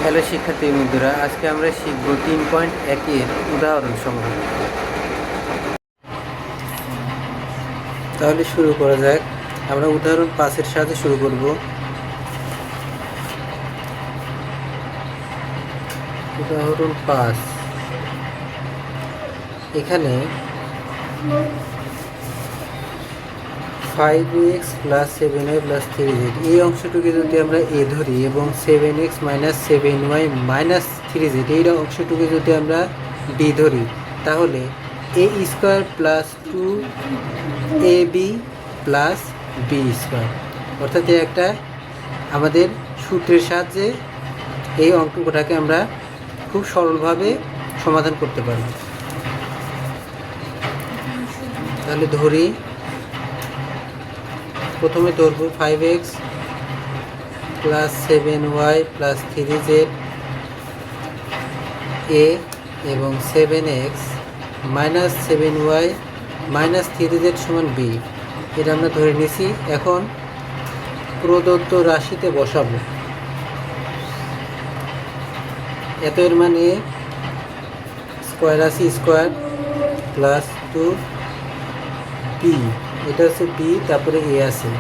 Hello শিক্ষার্থী বন্ধুরা, আজকে আমরা শিখব 3.1 এর উদাহরণ সমূহ। তাহলে শুরু করা যাক। আমরা উদাহরণ 5 এর সাথে শুরু করব। উদাহরণ 5, এখানে 5x plus 7y plus 3z এই অংশটুকু যদি আমরা a ধরি এবং 7x minus 7y minus 3z এই অংশটুকু যদি আমরা b ধরি, তাহলে a square plus 2ab plus b square, অর্থাৎ একটা আমাদের সূত্রের সাহায্যে এই অঙ্কটাকে আমরা খুব সরলভাবে সমাধান করতে পারি। তাহলে ধরি, প্রথমে ধরব 5x plus 7y plus 3z a এবং 7x minus 7y minus 3z সমান b, এটা আমরা ধরে নিছি। এখন প্রদত্ত রাশিতে বসাবো। এত এর মানে স্কোয়ার আছে, স্কোয়ার প্লাস 2b, এটা হচ্ছে b, তারপরে a আছে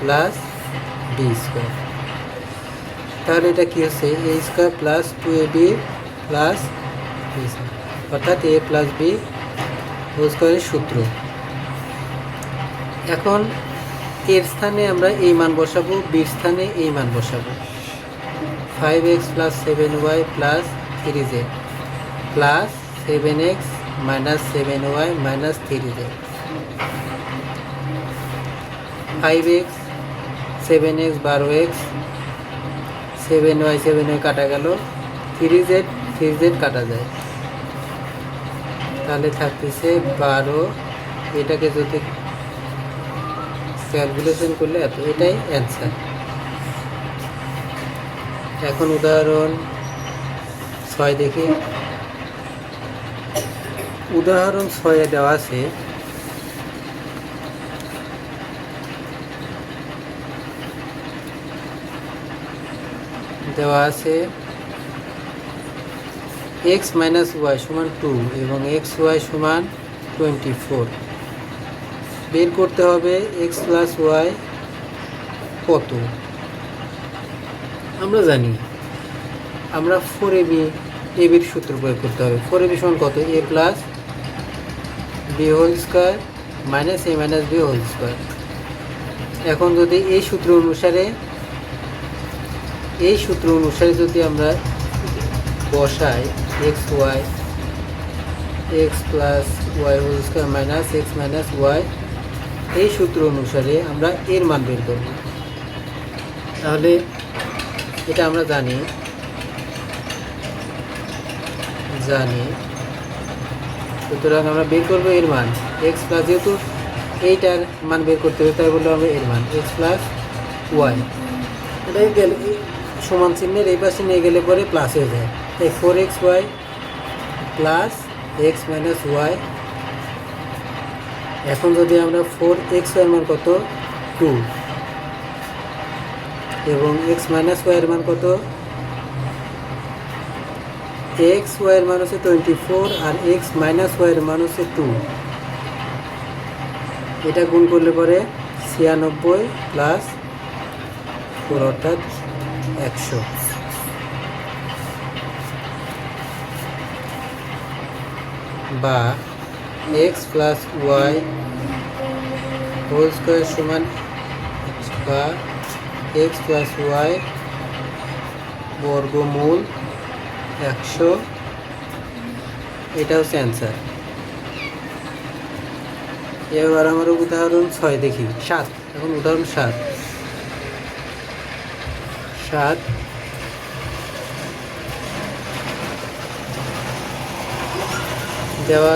প্লাস b স্কোয়ার। তাহলে এটা কি হচ্ছে a square plus 2ab plus b square, অর্থাৎ a প্লাস b হোল স্কোয়ারের সূত্র। এখন এর স্থানে আমরা এই মান বসাবো, বির স্থানে এই মান বসাবো। 5x plus 7y plus 3z plus 7x minus 7y minus 3z, 5x 7x 12x 7y 7y কাটা গেল, 3z কাটা যায়, তাহলে থাকতেছে 12। এটাকে যদি ক্যালকুলেশন করলে এত, এটাই অ্যান্সার। এখন উদাহরণ 6 দেখি। উদাহরণ 6 দেওয়া আছে x মাইনাস ওয়াই সমান 2 এবং এক্স ওয়াই সমান 24। বের করতে হবে এক্স প্লাস ওয়াই কত। আমরা জানি আমরা 4ab এর সূত্র প্রয়োগ করতে হবে। 4ab সমান কত, a plus B whole square minus a minus B whole square. এখন যদি এই সূত্র অনুসারে যদি আমরা বসাই X plus Y whole square minus X minus Y, এই সূত্র অনুসারে আমরা এর মান বের করব। তাহলে এটা আমরা জানি, সুতরাং আমরা বের করবো এর মান এক্স প্লাস, যেহেতু এইটার মান বের করতে হবে তাই বললো আমরা এর মান এক্স প্লাস ওয়াই। এটা গেলে সমান চিহ্নের এই পাশে নিয়ে গেলে পরে প্লাস হয়ে যায়, তাই 4xy plus x minus Y. এখন যদি আমরা 4xy এর মান কত 2 এবং এক্স মাইনাস ওয়াই এর মান কত, এক্স ওয়াই এর মান হচ্ছে 24 আর এক্স মাইনাস ওয়াই এর মান হচ্ছে 2, এটা গুণ করলে পরে 96 প্লাস 4 অর্থাৎ 100। বা X plus Y whole square সমান, বা এক্স প্লাস ওয়াই বর্গমূল 100, এটা হচ্ছে অ্যান্সার। এবার আমার উদাহরণ 6 দেখি, 7। এখন উদাহরণ 7 দেওয়া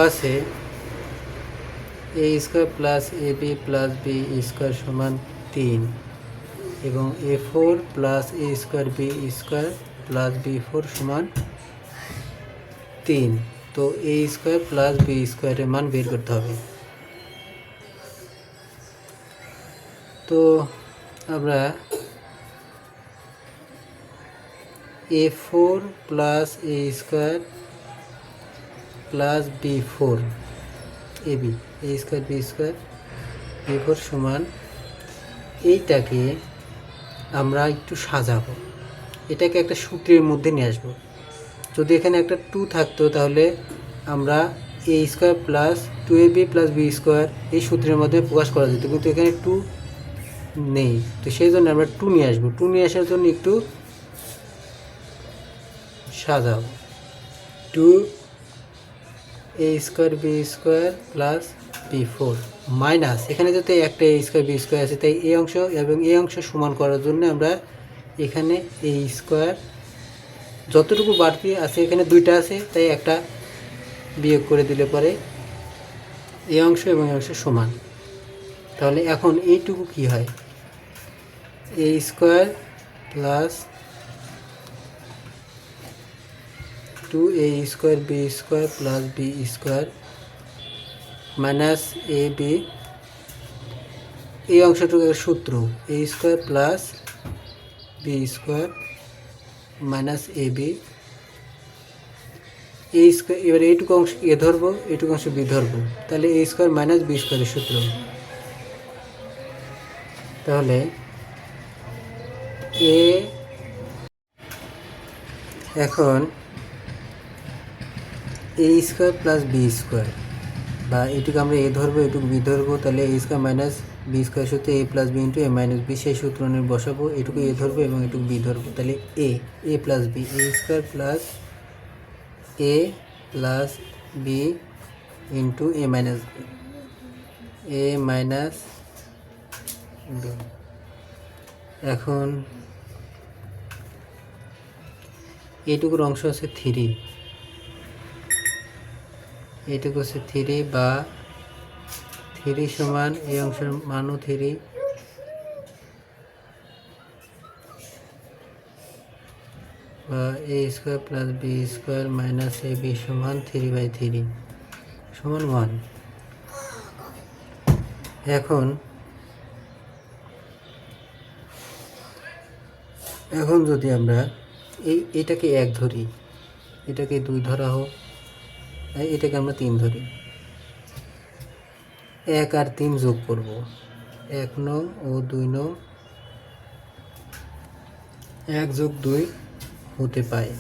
আছে a square plus ab plus B square সমান 3 এবং a4 plus a square B square plus b4 সমান 3। তো a স্কোয়ার প্লাস বি স্কোয়ারের মান বের করতে হবে। তো আমরা a4 plus a square plus b4 ab a square b square b4 সমান এইটাকে আমরা একটু সাজাবো, এটাকে একটা সূত্রের মধ্যে নিয়ে আসবো। যদি এখানে একটা 2 থাকতো তাহলে আমরা a square plus 2ab plus b square এই সূত্রের মধ্যে প্রকাশ করা যেত, কিন্তু এখানে 2 নেই। তো সেই জন্য আমরা 2 নিয়ে আসবো। 2 নিয়ে আসার জন্য একটু সাজাবো। 2a square b square plus b4 minus, এখানে যাতে একটা a স্কোয়ার b স্কোয়ার আছে তাই এই অংশ এবং এই অংশ সমান করার জন্য আমরা এখানে a স্কোয়ার যতটুকু বাড়তি আছে, এখানে 2টা আছে তাই একটা বিয়োগ করে দিলে পরে এই অংশ এবং এই অংশ সমান। তাহলে এখন এইটুকু কি হয়, a square plus 2a square b square plus b square minus ab, এই অংশটুকু সূত্র a square plus b square minus ab a square. এবার এইটুকু অংশ এ ধরবো, এইটুকু অংশ বি ধরবো, তাহলে a স্কোয়ার মাইনাস b স্কোয়ারের সূত্র। তাহলে এখন a square plus b square, বা এটুকু আমরা এ ধরবো এটুকু বি ধরবো, তাহলে a square minus b square সূত্রে a plus b into a minus b, সেই সূত্র নিয়ে বসাবো। এটুকু এ ধরবো এবং এটুকু বি ধরবো, তাহলে a plus b, a square plus a plus b into a minus b, a minus b। এখন এইটুকুর অংশ আছে 3, এইটুকু হচ্ছে 3 বা 3 সমান এই অংশের মানও 3 বা a square plus b square minus ab সমান 3/3 সমান 1। এখন যদি আমরা এটাকে 1 ধরি, এটাকে 2 ধরা হোক, এটাকে আমরা 3 ধরি, 1 আর 3 যোগ করব, 1 নং ও 2 নং, 1 যোগ 2 হতে পায়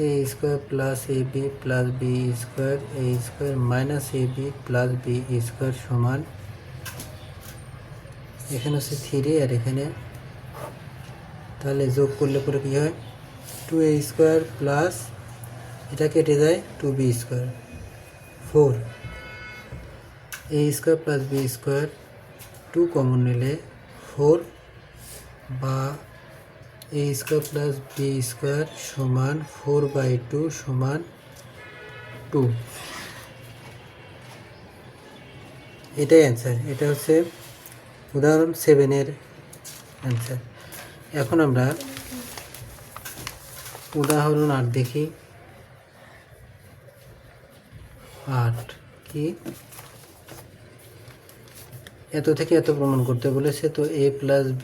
a square plus ab plus b square a square minus ab plus b square সমান, এখানে হচ্ছে 3 আর এখানে, তাহলে যোগ করলে পরে কী হয় 2a স্কোয়ার প্লাস এটা কেটে যায় 2b square 4 a square plus b square 2 common নিলে 4 বা a square plus b square সমান 4/2 সমান 2। এটাই অ্যান্সার, এটা হচ্ছে উদাহরণ 7-এর অ্যান্সার। এখন আমরা উদাহরণ 8 দেখি। 8 কি, এত থেকে এত প্রমাণ করতে বলেছে, তো a plus b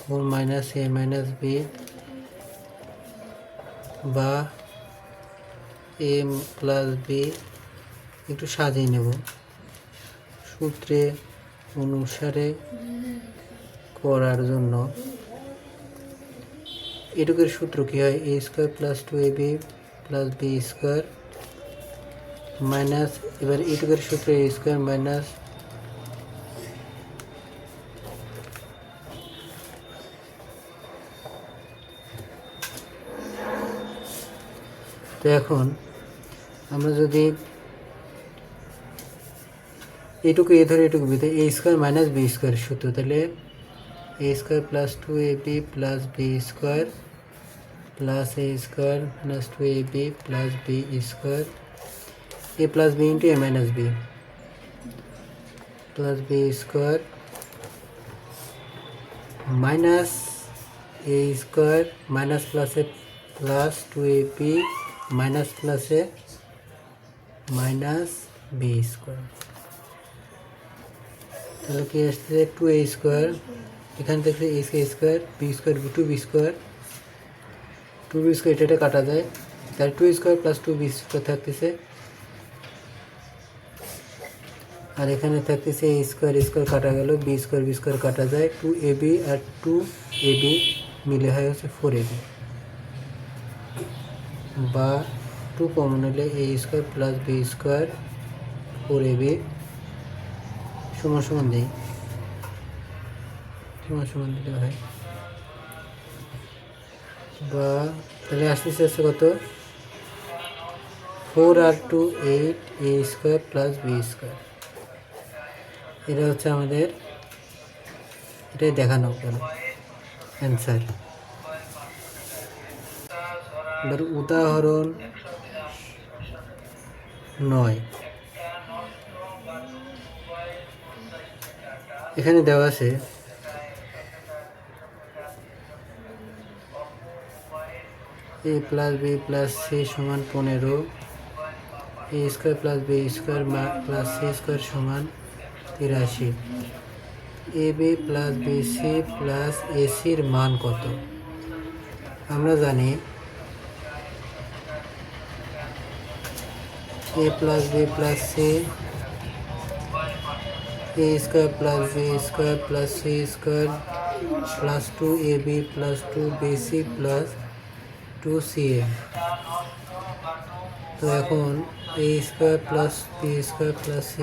4 minus a minus b বা a প্লাস b একটু সাজিয়ে নেব সূত্রে অনুসারে করার জন্য। এটুকুর সূত্র কি হয়, a square plus 2ab plus b square minus, এবার এটুকুর সূত্র a স্কোয়ার মাইনাস তো এখন আমরা যদি এটুকু এ ধরে এটুকু বি ধরে, a square minus b square সূত্র, তাহলে a square plus 2ab plus b square plus a square minus 2ab plus b square a plus b into a minus b plus b square minus a square minus প্লাসে plus 2ab minus প্লাসে minus b square. তাহলে কি আসছে 2a², এখানে দেখছে a² b² 2b² এটা কাটা যায়, তাহলে 2a² প্লাস 2b² থাকতেছে, আর এখানে থাকতেছে a² কাটা গেল, b² কাটা যায়, 2ab আর 2ab মিলে হয় হচ্ছে 4ab, বা 2 কমন হলে a² প্লাস b² 4ab সমান দেই, সমান দিতে হয়, বা তাহলে আসতেছে কত 4 আর 2 8 a² প্লাস b², এটা হচ্ছে আমাদের এটাই দেখানো গেল অ্যান্সার। এবার উদাহরণ 9, এখানে দেওয়া আছে a plus b plus c সমান 15, a² plus b² plus c² সমান 83, ab প্লাস bc প্লাস ac-র মান কত? আমরা জানি a plus b plus c, a² plus b² plus c² plus 2ab plus 2bc plus 2ca। তো এখন a² plus b² plus c²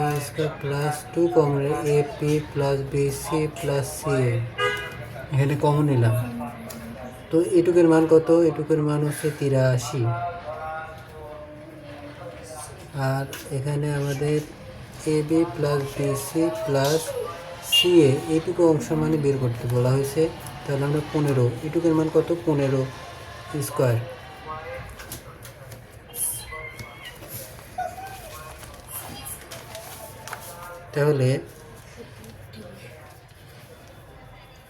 plus 2 common ab plus bc plus ca, এখানে common নিলাম, তো এটুকের মান কত? এটুকের মান হচ্ছে 83, আর এখানে আমাদের ab plus bc plus ca এইটুকু অংশ মানে বের করতে বলা হয়েছে, তাহলে আমরা 15, এটুকের মান কত? 15², তাহলে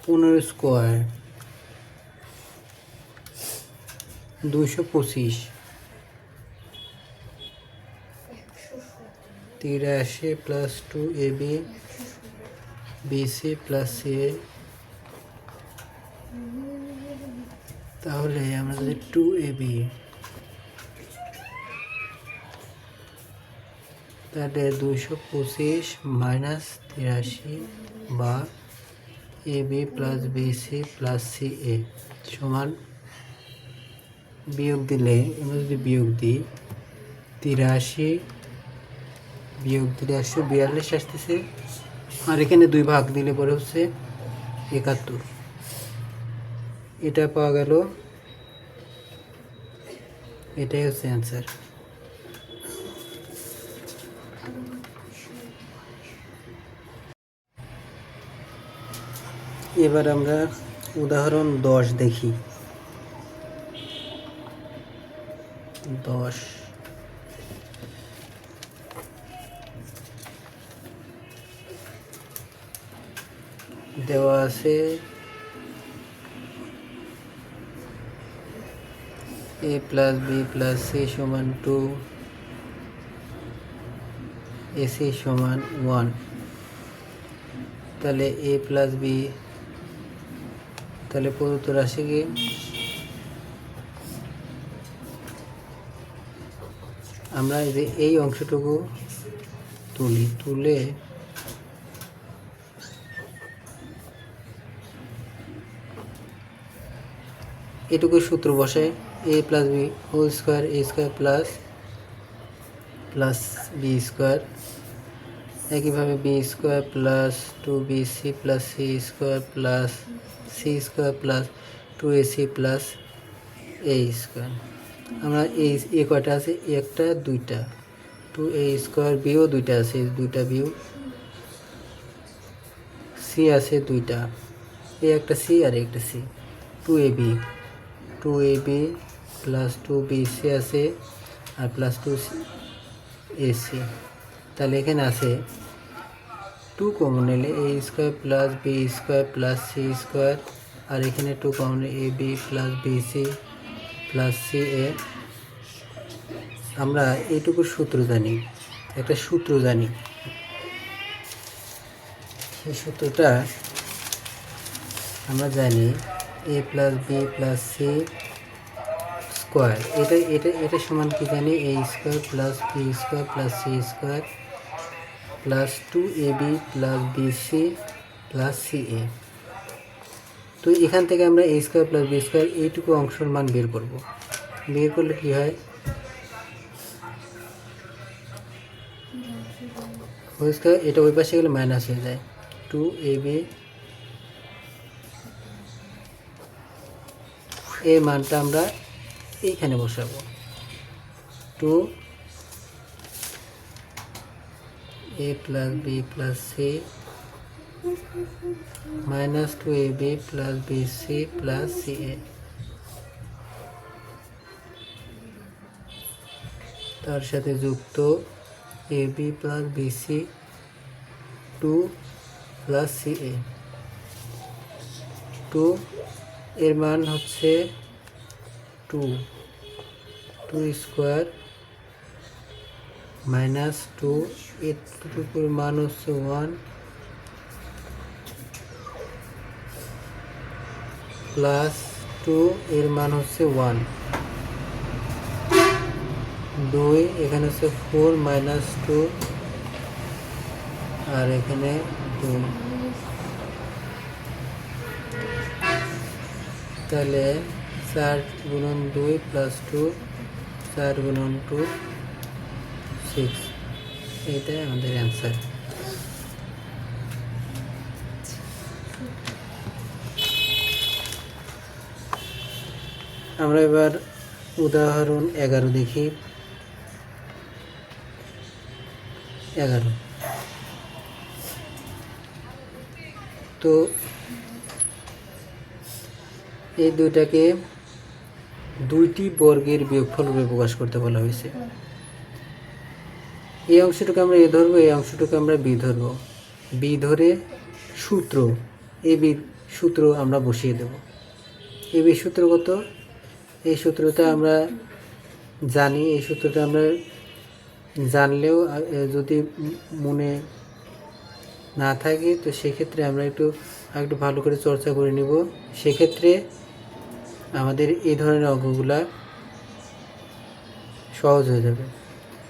15² 225, 83 plus 2ab bc plus ca, তাহলে আমরা যদি 2ab, তাহলে 225 মাইনাস 83 বা ab plus bc plus ca সমান, বিয়োগ দিলে আমরা যদি বিয়োগ দিই 83 বিয়োগ দিলে 142 আসতেছে, আর এখানে 2 ভাগ দিলে পরে হচ্ছে 71, এটা পাওয়া গেল, এটাই হচ্ছে অ্যান্সার। এবার আমরা উদাহরণ 10 দেখি। 10 দেওয়া আছে a plus b plus c সমান 2, ac সমান 1, তাহলে a প্লাস b, তাহলে প্রদত্ত রাশি কি? আমরা এই অংশটুকু তুলে এটুকু সূত্র বসাই, a plus b whole square a² plus b², একইভাবে b² plus 2bc plus c² plus c² plus 2ac plus a², আমরা এ কয়টা আছে? একটা দুইটা, 2a² বিও দুইটা আছে, দুইটা বিও, c আছে দুইটা, এ একটা c আর একটা c, 2ab প্লাস 2bc আছে আর প্লাস 2ac, তাহলে এখানে আছে 2 কমন নিলে a² plus b² plus c², আর এখানে 2 common ab plus bc plus ca। আমরা এইটুকু সূত্র জানি, একটা সূত্র জানি, সেই সূত্রটা আমরা জানি a plus B plus C square, এটা সমান কি জানি a square plus B square plus C square plus 2ab plus BC plus CA. তো এখান থেকে আমরা a square plus B square এইটুকু অংশের মান বের করব। বের করলে কি হয়, হোল স্কোয়ার, এটা ওই পাশে গেলে মাইনাস হয়ে যায়, 2ab এই মানটা আমরা এইখানে বসাবো, 2a plus B plus C minus 2ab plus BC plus CA. তার সাথে যুক্ত ab plus BC 2 plus CA. 2 এর মান হচ্ছে 2 স্কোয়ার মাইনাস 2 এর মান হচ্ছে 1 প্লাস 2 এর মান হচ্ছে 1, 2 এখানে হচ্ছে 4 মাইনাস 2 আর এখানে 2, তাহলে 4 গুণন 2 প্লাস 2, 4 গুণন 2 6, এইটাই আমাদের অ্যান্সার। আমরা এবার উদাহরণ 11 দেখি। 11, তো এই দুইটাকে দুইটি বর্গের বিয়োগফল রূপে প্রকাশ করতে বলা হয়েছে। এই অংশটুকু আমরা এ ধরবো, এই অংশটুকু আমরা বি ধরবো। বি ধরে সূত্র, এ বি সূত্র আমরা বসিয়ে দেব। এ বি সূত্র কত? এই সূত্রটা আমরা জানি, এই সূত্রটা আমরা জানলেও যদি মনে না থাকে তো সেক্ষেত্রে আমরা একটু ভালো করে চর্চা করে নিব। সেক্ষেত্রে আমাদের এই ধরনের অঙ্কগুলা সহজ হয়ে যাবে।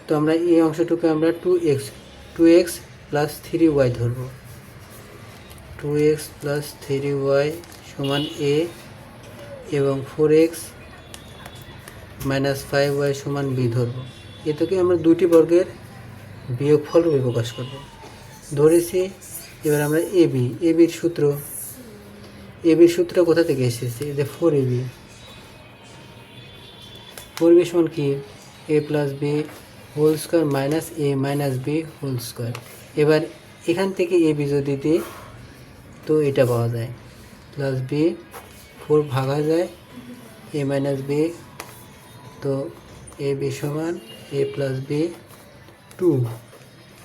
তো আমরা এই অংশটুকু আমরা 2x প্লাস 3y ধরব। 2x প্লাস 3y সমান a এবং 4x মাইনাস 5y সমান b ধরব। এটাকে আমরা দুটি বর্গের বিয়োগফল রূপে প্রকাশ করব। ধরেছি। এবার আমরা এবির সূত্র, এবির সূত্র কোথা থেকে এসেছে? যে 4ab, 4ab সমান কি? a plus B whole square minus A minus B whole square. এবার এখান থেকে এ বি যদি দিই তো এটা পাওয়া যায়, প্লাস বি 4 ভাগা যায় এ মাইনাস বি, তো এ বি সমান এ প্লাস বি 2।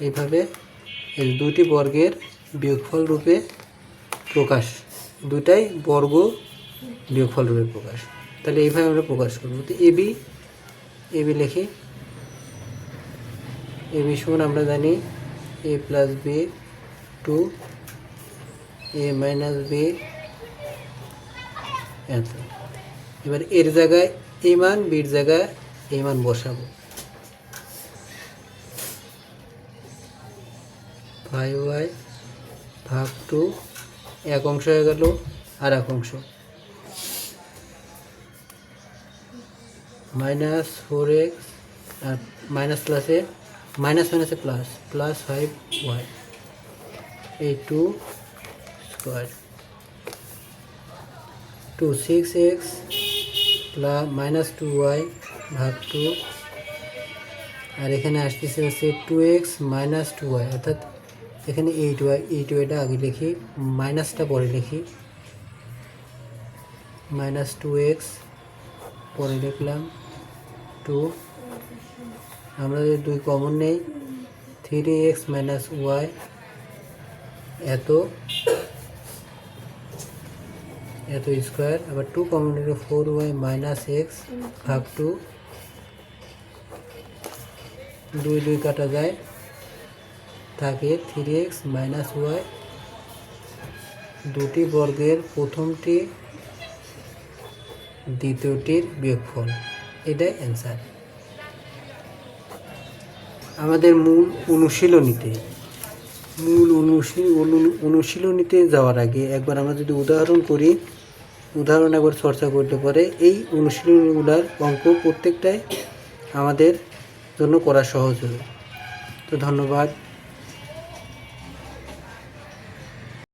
এইভাবে এই দুটি বর্গের বিয়োগফল রূপে প্রকাশ, দুটাই বর্গ বিয়োগফল রূপে প্রকাশ। তাহলে এইভাবে আমরা প্রকাশ করব। তো এবি লিখি। এবি সমান আমরা জানি এ প্লাস বি 2 এ মাইনাস বি এত। এবার এর জায়গায় এই মান, বির জায়গায় এই মান বসাবো। 5y ভাগ 2, এক অংশ হয়ে গেল, আর এক অংশ মাইনাস 4x আর মাইনাস প্লাসে মাইনাস মাইনাসে প্লাস, প্লাস 5y এই 2 square 2 6x plus minus 2y ভাগ 2, আর এখানে আসতেছে হচ্ছে 2x মাইনাস 2y, অর্থাৎ এখানে 8y, 8yটা আগে লিখি, মাইনাসটা পরে লিখি, মাইনাস 2x পরে লিখলাম 2, আমরা যদি 2 কমন নেই 3x মাইনাস y এত স্কোয়ার, আবার 2 কমন নিলে 4y মাইনাস এক্স ভাগ 2, 2 কাটা যায়, থাকে 3x মাইনাস ওয়াই দুটি বর্গের প্রথমটি দ্বিতীয়টির বিয়োগফল, এটাই অ্যান্সার। আমাদের মূল অনুশীলনীতে যাওয়ার আগে একবার আমরা যদি উদাহরণ একবার চর্চা করতে পারে, এই অনুশীলনীগুলার অঙ্ক প্রত্যেকটাই আমাদের জন্য করা সহজ হবে। তো ধন্যবাদ।